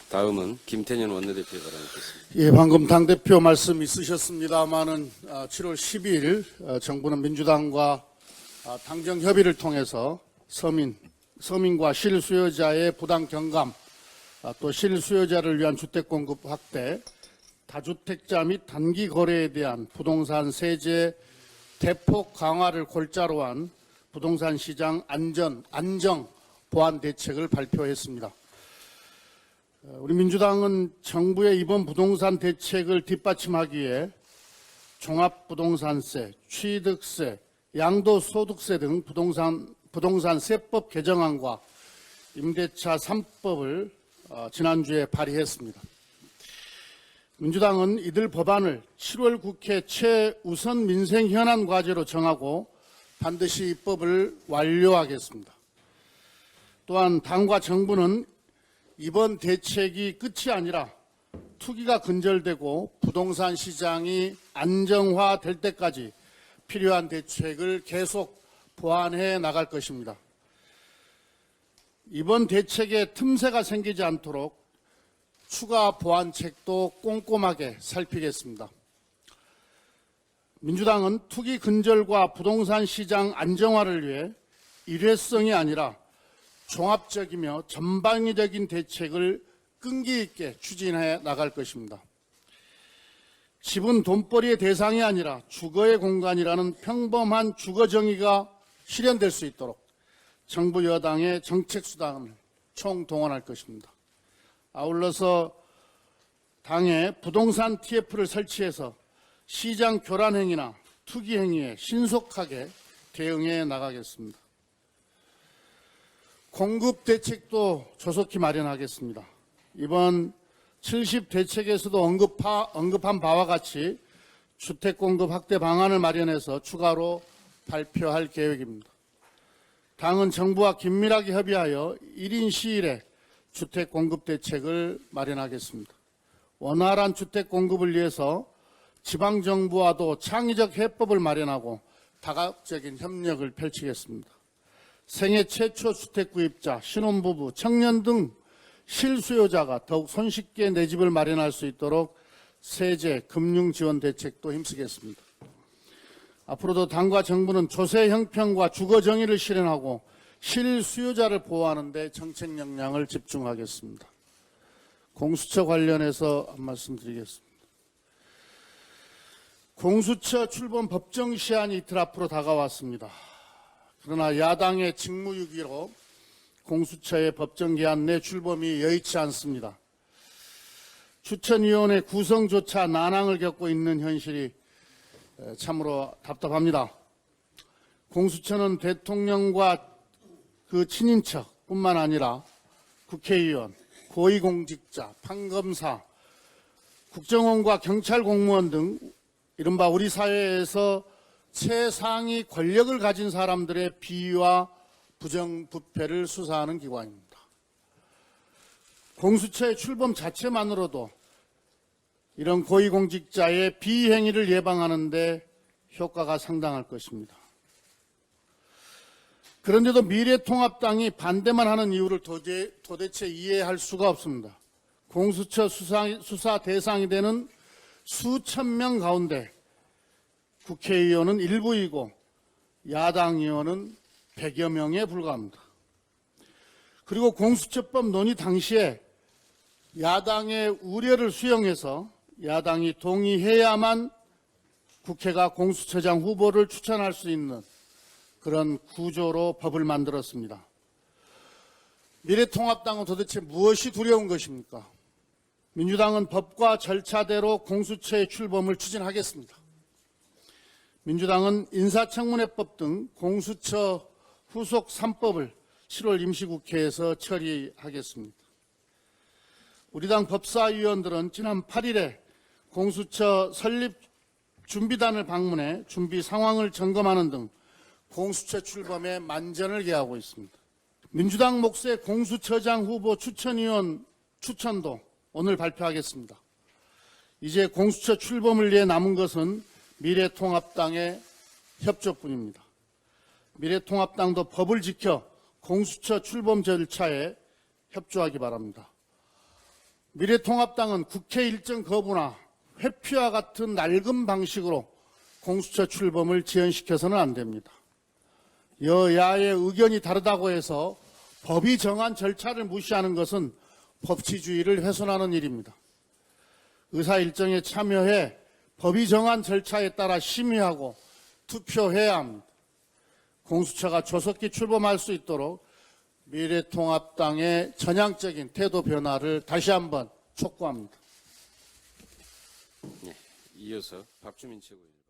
다음은 김태년 원내대표 발언하겠습니다. 예, 방금 당대표 말씀 있으셨습니다마는 7월 12일 정부는 민주당과 당정 협의를 통해서 서민과 실수요자의 부당 경감, 또 실수요자를 위한 주택 공급 확대, 다주택자 및 단기 거래에 대한 부동산 세제 대폭 강화를 골자로 한 부동산 시장 안정 보완 대책을 발표했습니다. 우리 민주당은 정부의 이번 부동산 대책을 뒷받침하기 위해 종합부동산세, 취득세, 양도소득세 등 부동산 세법 개정안과 임대차 3법을 지난주에 발의했습니다. 민주당은 이들 법안을 7월 국회 최우선 민생 현안 과제로 정하고 반드시 입법을 완료하겠습니다. 또한 당과 정부는 이번 대책이 끝이 아니라 투기가 근절되고 부동산 시장이 안정화될 때까지 필요한 대책을 계속 보완해 나갈 것입니다. 이번 대책에 틈새가 생기지 않도록 추가 보완책도 꼼꼼하게 살피겠습니다. 민주당은 투기 근절과 부동산 시장 안정화를 위해 일회성이 아니라 종합적이며 전방위적인 대책을 끈기 있게 추진해 나갈 것입니다. 집은 돈벌이의 대상이 아니라 주거의 공간이라는 평범한 주거 정의가 실현될 수 있도록 정부 여당의 정책 수단을 총동원할 것입니다. 아울러서 당에 부동산 TF를 설치해서 시장 교란 행위나 투기 행위에 신속하게 대응해 나가겠습니다. 공급 대책도 조속히 마련하겠습니다. 이번 70 대책에서도 언급한 바와 같이 주택 공급 확대 방안을 마련해서 추가로 발표할 계획입니다. 당은 정부와 긴밀하게 협의하여 1인 시일에 주택 공급 대책을 마련하겠습니다. 원활한 주택 공급을 위해서 지방정부와도 창의적 해법을 마련하고 다각적인 협력을 펼치겠습니다. 생애 최초 주택 구입자, 신혼부부, 청년 등 실수요자가 더욱 손쉽게 내 집을 마련할 수 있도록 세제, 금융 지원 대책도 힘쓰겠습니다. 앞으로도 당과 정부는 조세 형평과 주거 정의를 실현하고 실수요자를 보호하는 데 정책 역량을 집중하겠습니다. 공수처 관련해서 한 말씀 드리겠습니다. 공수처 출범 법정 시한이 이틀 앞으로 다가왔습니다. 그러나 야당의 직무유기로 공수처의 법정 기한 내 출범이 여의치 않습니다. 추천위원회 구성조차 난항을 겪고 있는 현실이 참으로 답답합니다. 공수처는 대통령과 그 친인척뿐만 아니라 국회의원, 고위공직자, 판검사, 국정원과 경찰 공무원 등 이른바 우리 사회에서 최상위 권력을 가진 사람들의 비위와 부정부패를 수사하는 기관입니다. 공수처의 출범 자체만으로도 이런 고위공직자의 비행위를 예방하는 데 효과가 상당할 것입니다. 그런데도 미래통합당이 반대만 하는 이유를 도대체 이해할 수가 없습니다. 공수처 수사 대상이 되는 수천 명 가운데 국회의원은 일부이고 야당 의원은 100여 명에 불과합니다. 그리고 공수처법 논의 당시에 야당의 우려를 수용해서 야당이 동의해야만 국회가 공수처장 후보를 추천할 수 있는 그런 구조로 법을 만들었습니다. 미래통합당은 도대체 무엇이 두려운 것입니까? 민주당은 법과 절차대로 공수처의 출범을 추진하겠습니다. 민주당은 인사청문회법 등 공수처 후속 3법을 7월 임시국회에서 처리하겠습니다. 우리 당 법사위원들은 지난 8일에 공수처 설립 준비단을 방문해 준비 상황을 점검하는 등 공수처 출범에 만전을 기하고 있습니다. 민주당 몫의 공수처장 후보 추천위원 추천도 오늘 발표하겠습니다. 이제 공수처 출범을 위해 남은 것은 미래통합당의 협조뿐입니다. 미래통합당도 법을 지켜 공수처 출범 절차에 협조하기 바랍니다. 미래통합당은 국회 일정 거부나 회피와 같은 낡은 방식으로 공수처 출범을 지연시켜서는 안 됩니다. 여야의 의견이 다르다고 해서 법이 정한 절차를 무시하는 것은 법치주의를 훼손하는 일입니다. 의사 일정에 참여해 법이 정한 절차에 따라 심의하고 투표해야 합니다. 공수처가 조속히 출범할 수 있도록 미래통합당의 전향적인 태도 변화를 다시 한번 촉구합니다. 네, 이어서 박주민 최고위원.